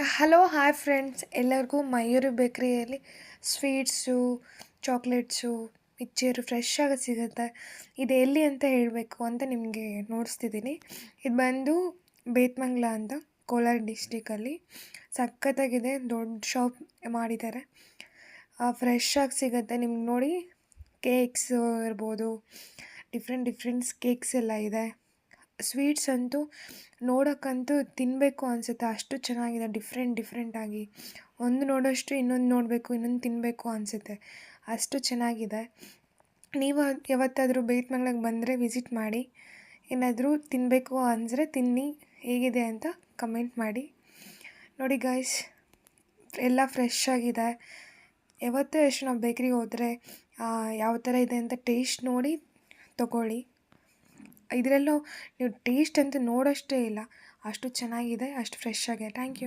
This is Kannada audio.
ಹಲೋ ಹಾಯ್ ಫ್ರೆಂಡ್ಸ್ ಎಲ್ಲರಿಗೂ ಮಯೂರಿ ಬೇಕ್ರಿಯಲ್ಲಿ ಸ್ವೀಟ್ಸು ಚಾಕ್ಲೇಟ್ಸು ಮಿಕ್ಚರು ಫ್ರೆಶ್ ಆಗಿ ಸಿಗುತ್ತೆ. ಇದು ಎಲ್ಲಿ ಅಂತ ಹೇಳಬೇಕು ಅಂತ ನಿಮಗೆ ನೋಡಿಸ್ತಿದ್ದೀನಿ. ಇದು ಬಂದು ಬೇತ್ಮಂಗ್ಲ ಅಂತ ಕೋಲಾರ ಡಿಸ್ಟಿಕಲ್ಲಿ ಸಖತ್ತಾಗಿದೆ. ದೊಡ್ಡ ಶಾಪ್ ಮಾಡಿದ್ದಾರೆ. ಫ್ರೆಶ್ ಆಗಿ ಸಿಗುತ್ತೆ ನಿಮ್ಗೆ. ನೋಡಿ, ಕೇಕ್ಸು ಇರ್ಬೋದು, ಡಿಫ್ರೆಂಟ್ಸ್ ಕೇಕ್ಸ್ ಎಲ್ಲ ಇದೆ. ಸ್ವೀಟ್ಸ್ ಅಂತೂ ನೋಡೋಕ್ಕಂತೂ ತಿನ್ನಬೇಕು ಅನಿಸುತ್ತೆ, ಅಷ್ಟು ಚೆನ್ನಾಗಿದೆ. ಡಿಫ್ರೆಂಟಾಗಿ ಒಂದು ನೋಡೋಷ್ಟು ಇನ್ನೊಂದು ನೋಡಬೇಕು, ಇನ್ನೊಂದು ತಿನ್ನಬೇಕು ಅನಿಸುತ್ತೆ, ಅಷ್ಟು ಚೆನ್ನಾಗಿದೆ. ನೀವು ಯಾವತ್ತಾದರೂ ಬೇತ್ಮಂಗ್ಲಕ್ಕೆ ಬಂದರೆ ವಿಸಿಟ್ ಮಾಡಿ. ಏನಾದರೂ ತಿನ್ನಬೇಕು ಅಂದರೆ ತಿನ್ನಿ, ಹೇಗಿದೆ ಅಂತ ಕಮೆಂಟ್ ಮಾಡಿ. ನೋಡಿ ಗಾಯ್ಸ್, ಎಲ್ಲ ಫ್ರೆಶ್ ಆಗಿದೆ. ಯಾವತ್ತೂ ಎಷ್ಟು ನಾವು ಬೇಕ್ರಿಗೆ ಹೋದರೆ ಯಾವ ಥರ ಇದೆ ಅಂತ ಟೇಸ್ಟ್ ನೋಡಿ ತಗೊಳ್ಳಿ. ಇದರಲ್ಲೂ ನೀವು ಟೇಸ್ಟ್ ಅಂತೂ ನೋಡೋಷ್ಟೇ ಇಲ್ಲ, ಅಷ್ಟು ಚೆನ್ನಾಗಿದೆ, ಅಷ್ಟು ಫ್ರೆಶ್ ಆಗಿದೆ. Thank you.